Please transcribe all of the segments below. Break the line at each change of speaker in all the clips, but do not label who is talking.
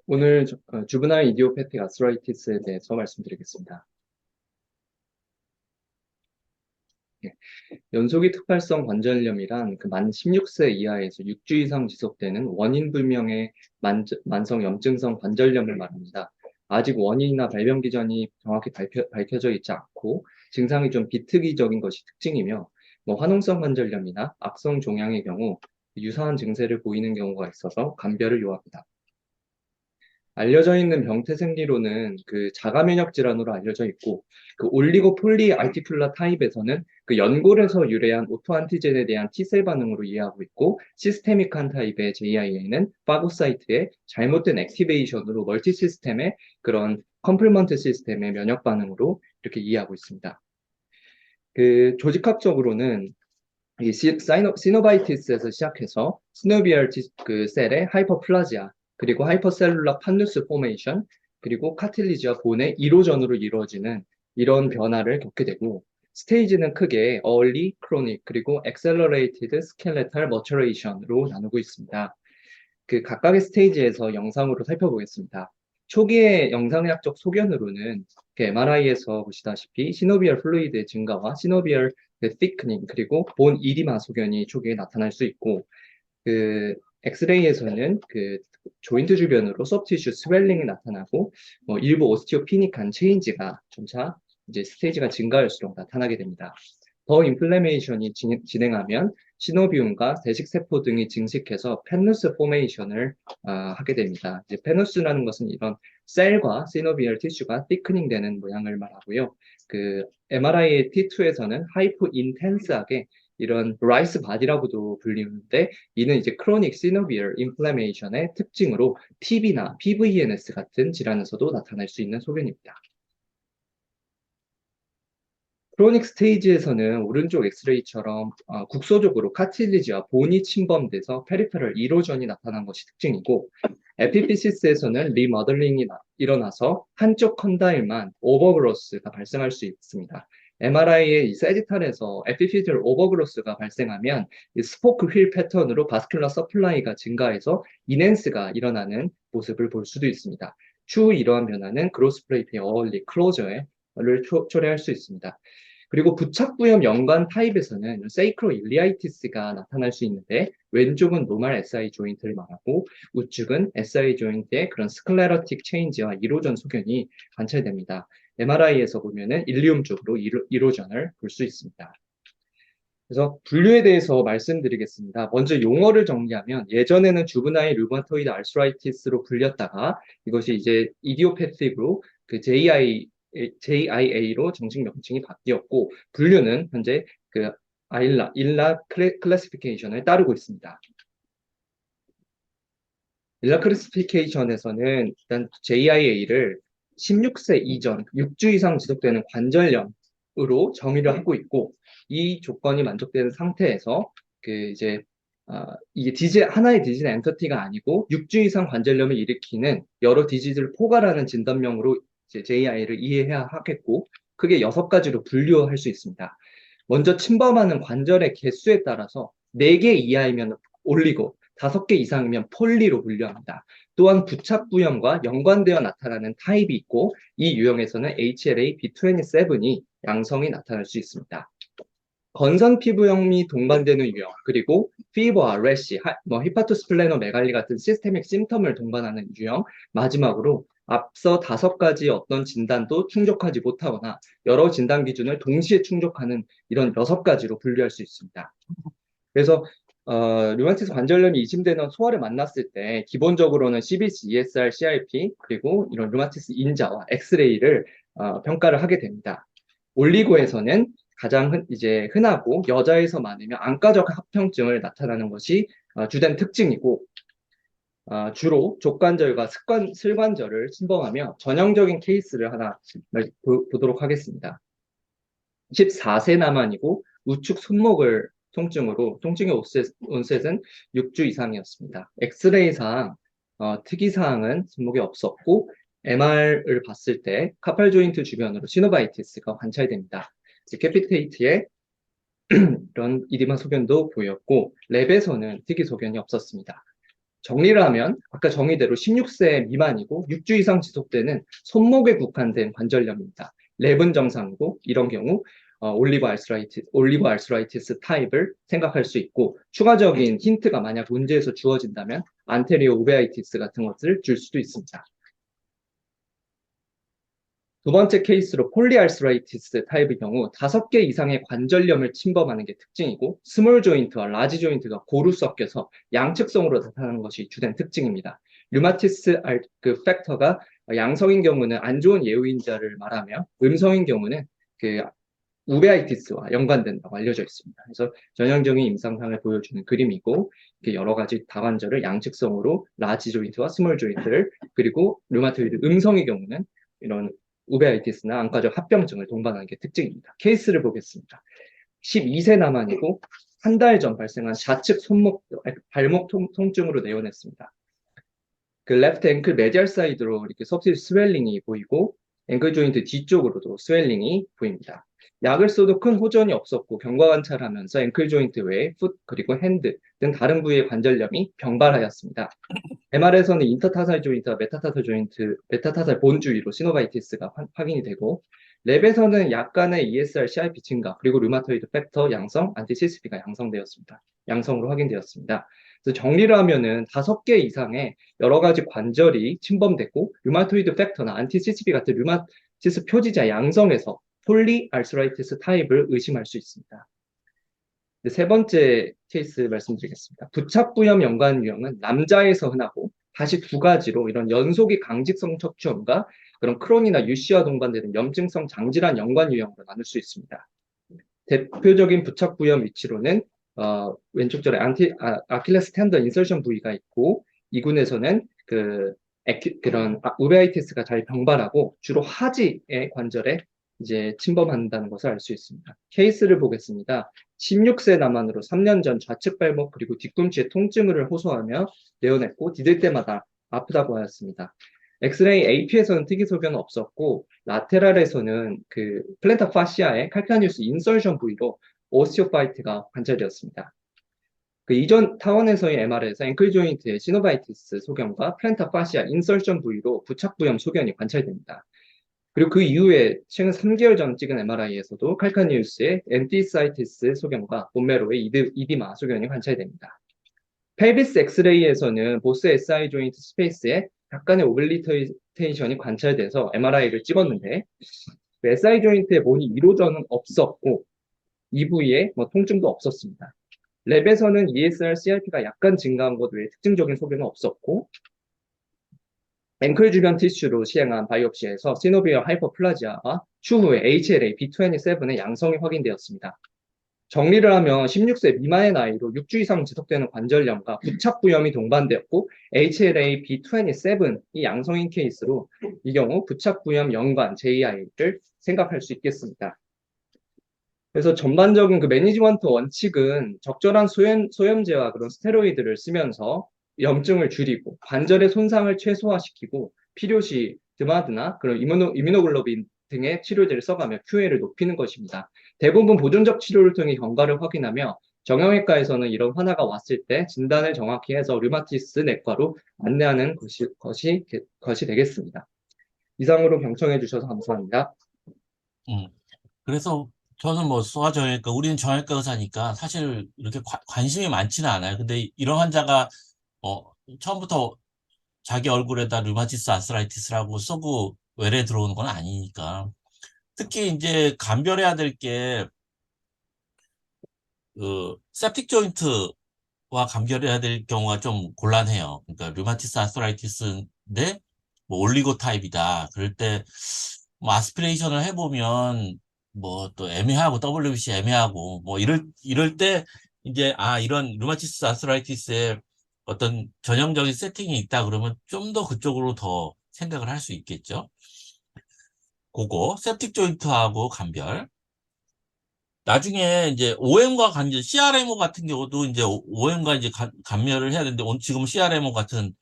오늘 주브나일 이디오패틱 아스라이티스에 대해서 말씀드리겠습니다. 예, 연소기 특발성 관절염이란 만 16세 이하에서 6주 이상 지속되는 원인 불명의 만성 염증성 관절염을 말합니다. 아직 원인이나 발병 기전이 정확히 밝혀져 있지 않고 증상이 좀 비특이적인 것이 특징이며 화농성 관절염이나 악성 종양의 경우 유사한 증세를 보이는 경우가 있어서 감별을 요합니다. 알려져 있는 병태 생리로는 자가 면역 질환으로 알려져 있고, 올리고폴리 알티큘라 타입에서는 연골에서 유래한 오토안티젠에 대한 T셀 반응으로 이해하고 있고, 시스테믹한 타입의 JIA는 파고사이트의 잘못된 액티베이션으로 멀티 시스템의 그런 컴플먼트 시스템의 면역 반응으로 이렇게 이해하고 있습니다. 조직학적으로는 시노바이티스에서 시작해서 시노비얼 셀의 하이퍼플라지아, 그리고 하이퍼셀룰라 판누스 포메이션, 그리고 카틸리지와 본의 이로전으로 이루어지는 이런 변화를 겪게 되고, 스테이지는 크게 early, chronic, 그리고 accelerated skeletal maturation으로 나누고 있습니다. 각각의 스테이지에서 영상으로 살펴보겠습니다. 초기의 영상의학적 소견으로는 MRI에서 보시다시피 시노비얼 플루이드의 증가와 시노비얼 thickening, 그리고 본 이디마 소견이 초기에 나타날 수 있고, 엑스레이에서는 조인트 주변으로 소프티슈 스웰링이 나타나고, 일부 오스티오피닉한 체인지가 점차 이제 스테이지가 증가할수록 나타나게 됩니다. 더 인플레메이션이 진행하면 시노비움과 대식세포 등이 증식해서 펜누스 포메이션을 하게 됩니다. 이제 페누스라는 것은 이런 셀과 시노비얼 티슈가 티크닝 되는 모양을 말하고요. MRI T2에서는 하이퍼 인텐스하게 이런 라이스 바디라고도 불리는데, 이는 이제 크로닉 시노비얼 인플레메이션의 특징으로 TB나 PVNS 같은 질환에서도 나타날 수 있는 소견입니다. 크로닉 스테이지에서는 오른쪽 엑스레이처럼 국소적으로 카틸리지와 본이 침범돼서 페리페럴 이로전이 나타난 것이 특징이고, 에피피시스에서는 리머들링이 일어나서 한쪽 컨다일만 오버그로스가 발생할 수 있습니다. MRI의 이 세지탈에서 에피피셜 오버그로스가 발생하면 이 스포크 휠 패턴으로 바스큘러 서플라이가 증가해서 이넨스가 일어나는 모습을 볼 수도 있습니다. 추후 이러한 변화는 그로스 플레이트의 어얼리 클로저를 초래할 수 있습니다. 그리고 부착부염 연관 타입에서는 세이크로 일리아이티스가 나타날 수 있는데, 왼쪽은 노멀 SI 조인트를 말하고 우측은 SI 조인트의 그런 스클레러틱 체인지와 이로전 소견이 관찰됩니다. MRI에서 보면은 일리움 쪽으로 이로전을 볼 수 있습니다. 그래서 분류에 대해서 말씀드리겠습니다. 먼저 용어를 정리하면, 예전에는 주브나일 류마토이드 알스라이티스로 불렸다가 이것이 이제 이디오패틱으로 JIA로 정식 명칭이 바뀌었고, 분류는 현재 일라 클래시피케이션을 따르고 있습니다. 일라 클래시피케이션에서는 일단 JIA를 16세 이전 6주 이상 지속되는 관절염으로 정의를 하고 있고, 이 조건이 만족되는 상태에서 이제 이게 하나의 디지즈 엔터티가 아니고 6주 이상 관절염을 일으키는 여러 디지즈를 포괄하는 진단명으로 이제 JI를 이해해야 하겠고, 크게 6가지로 분류할 수 있습니다. 먼저 침범하는 관절의 개수에 따라서 4개 이하이면 올리고 5개 이상이면 폴리로 분류합니다. 또한 부착부염과 연관되어 나타나는 타입이 있고, 이 유형에서는 HLA B27이 양성이 나타날 수 있습니다. 건선 피부염이 동반되는 유형, 그리고 피버와 래시, 히파토스플레노메갈리 같은 시스테믹 심텀을 동반하는 유형, 마지막으로 앞서 5가지 어떤 진단도 충족하지 못하거나 여러 진단 기준을 동시에 충족하는 이런 6가지로 분류할 수 있습니다. 그래서 류마티스 관절염이 의심되는 소아를 만났을 때 기본적으로는 CBC, ESR, CRP, 그리고 이런 류마티스 인자와 엑스레이를 평가를 하게 됩니다. 올리고에서는 가장 이제 흔하고 여자에서 많으면 안과적 합병증을 나타나는 것이 주된 특징이고, 주로 족관절과 슬관절을 침범하며 전형적인 케이스를 하나 보도록 하겠습니다. 14세 나만이고 우측 손목을 통증의 온셋은 6주 이상이었습니다. 엑스레이상 특이사항은 손목에 없었고, MR을 봤을 때 카팔 조인트 주변으로 시노바이티스가 관찰됩니다. 캐피테이트에 이런 이디마 소견도 보였고, 랩에서는 특이 소견이 없었습니다. 정리를 하면 아까 정의대로 16세 미만이고 6주 이상 지속되는 손목에 국한된 관절염입니다. 랩은 정상이고 이런 경우 올리브 알스라이티스 타입을 생각할 수 있고 추가적인 힌트가 만약 문제에서 주어진다면 안테리오 우베아이티스 같은 것을 줄 수도 있습니다. 두 번째 케이스로 폴리알스라이티스 타입의 경우 5개 이상의 관절염을 침범하는 게 특징이고 스몰 조인트와 라지 조인트가 고루 섞여서 양측성으로 나타나는 것이 주된 특징입니다. 류마티스 그 팩터가 양성인 경우는 안 좋은 예후인자를 말하며 음성인 경우는 그 우베아이티스와 연관된다고 알려져 있습니다. 그래서 전형적인 임상상을 보여주는 그림이고 여러 가지 다관절을 양측성으로 라지 조인트와 스몰 조인트를 그리고 류마토이드 음성의 경우는 이런 우베아이티스나 안과적 합병증을 동반하는 게 특징입니다. 케이스를 보겠습니다. 12세 남한이고 한 달 전 발생한 좌측 발목 통증으로 내원했습니다. 그 레프트 앵클 메디얼 사이드로 이렇게 석실 스웰링이 보이고 앵클 조인트 뒤쪽으로도 스웰링이 보입니다. 약을 써도 큰 호전이 없었고 경과 관찰하면서 앵클 조인트 외에 풋 그리고 핸드 등 다른 부위의 관절염이 병발하였습니다. MR에서는 인터타살 조인트와 메타타살 본 주위로 시노바이티스가 확인이 되고 랩에서는 약간의 ESR, CIP 증가 그리고 류마토이드 팩터 양성, 안티CCP가 양성으로 확인되었습니다. 그래서 정리를 하면은 5개 이상의 여러 가지 관절이 침범됐고 류마토이드 팩터나 안티CCP 같은 류마티스 표지자 양성에서 폴리알스라이티스 타입을 의심할 수 있습니다. 세 번째 케이스 말씀드리겠습니다. 부착부염 연관 유형은 남자에서 흔하고 다시 두 가지로 이런 연속이 강직성 척추염과 그런 크론이나 유씨와 동반되는 염증성 장질환 연관 유형으로 나눌 수 있습니다. 대표적인 부착부염 위치로는 왼쪽 절에 아킬레스 텐더 인설션 부위가 있고 이군에서는 그런 우베아이티스가 잘 병발하고 주로 하지의 관절에 이제 침범한다는 것을 알 수 있습니다. 케이스를 보겠습니다. 16세 남한으로 3년 전 좌측 발목 그리고 뒤꿈치에 통증을 호소하며 내원했고 디딜 때마다 아프다고 하였습니다. 엑스레이 AP에서는 특이 소견은 없었고 라테랄에서는 그 플랜터 파시아의 칼카니우스 인설션 부위로 오스티오파이트가 관찰되었습니다. 그 이전 타원에서의 MR에서 앵클 조인트의 시노바이티스 소견과 플랜터 파시아 인설션 부위로 부착부염 소견이 관찰됩니다. 그리고 그 이후에 최근 3개월 전 찍은 MRI에서도 칼카니우스의 엔티사이티스 소견과 본메로의 이디마 소견이 관찰됩니다. 펠비스 엑스레이에서는 보스 SI 조인트 스페이스에 약간의 오블리테이션이 관찰돼서 MRI를 찍었는데 SI 조인트에 모니 이로전은 없었고 이 부위에 통증도 없었습니다. 랩에서는 ESR, CRP가 약간 증가한 것 외에 특징적인 소견은 없었고 앵클 주변 티슈로 시행한 바이옵시에서 시노비얼 하이퍼플라지아와 추후에 HLA B27의 양성이 확인되었습니다. 정리를 하면 16세 미만의 나이로 6주 이상 지속되는 관절염과 부착부염이 동반되었고 HLA B27이 양성인 케이스로 이 경우 부착부염 연관 JI를 생각할 수 있겠습니다. 그래서 전반적인 그 매니지먼트 원칙은 적절한 소염제와 그런 스테로이드를 쓰면서 염증을 줄이고 관절의 손상을 최소화시키고 필요시 드마드나 그런 이뮤노글로빈 등의 치료제를 써가며 QA를 높이는 것입니다. 대부분 보존적 치료를 통해 경과를 확인하며 정형외과에서는 이런 환자가 왔을 때 진단을 정확히 해서 류마티스 내과로 안내하는 것이 되겠습니다. 이상으로 경청해 주셔서 감사합니다.
그래서 저는 뭐 소아정형외과, 우리는 정형외과 의사니까 사실 이렇게 관심이 많지는 않아요. 근데 이런 환자가 처음부터 자기 얼굴에다 류마티스 아스라이티스라고 쓰고 외래 들어오는 건 아니니까. 특히 이제 감별해야 될 게 세프틱 조인트와 감별해야 될 경우가 좀 곤란해요. 그러니까 류마티스 아스라이티스인데 뭐 올리고 타입이다. 그럴 때 뭐 아스피레이션을 해보면 뭐 또 애매하고 WBC 애매하고 뭐 이럴 때 이제 이런 류마티스 아스라이티스의 어떤 전형적인 세팅이 있다 그러면 좀 더 그쪽으로 더 생각을 할 수 있겠죠. 그거 세프틱 조인트하고 감별. 나중에 이제 OM과 관절, CRMO 같은 경우도 이제 OM과 이제 감별을 해야 되는데 지금 CRMO 같은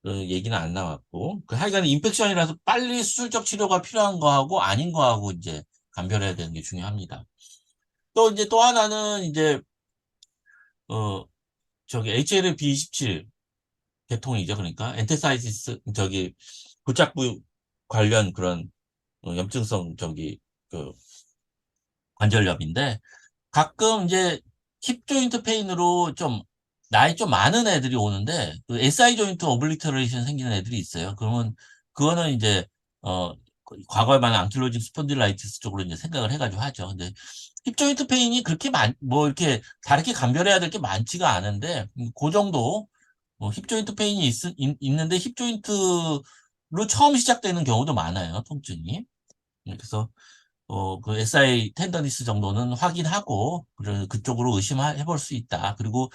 얘기는 안 나왔고, 하여간 인펙션이라서 빨리 수술적 치료가 필요한 거하고 아닌 거하고 이제 감별해야 되는 게 중요합니다. 또 이제 또 하나는 이제 HLA-B27 계통이죠. 그러니까 엔테사이티스 붙잡부 관련 그런 염증성 그 관절염인데 가끔 이제 힙 조인트 페인으로 좀 나이 좀 많은 애들이 오는데 그 SI 조인트 오블리터레이션 생기는 애들이 있어요. 그러면 그거는 이제 어 과거에 많은 앙킬로징 스폰딜라이티스 쪽으로 이제 생각을 해가지고 하죠. 근데 힙 조인트 페인이 그렇게 뭐 이렇게 다르게 감별해야 될 게 많지가 않은데 그 정도 힙 조인트 페인이 있는데 힙 조인트로 처음 시작되는 경우도 많아요. 통증이. 그래서 그 SI 텐더니스 정도는 확인하고 그쪽으로 의심해 볼 수 있다. 그리고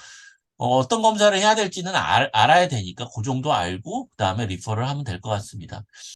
어떤 검사를 해야 될지는 알아야 되니까 그 정도 알고 그다음에 리퍼를 하면 될 것 같습니다.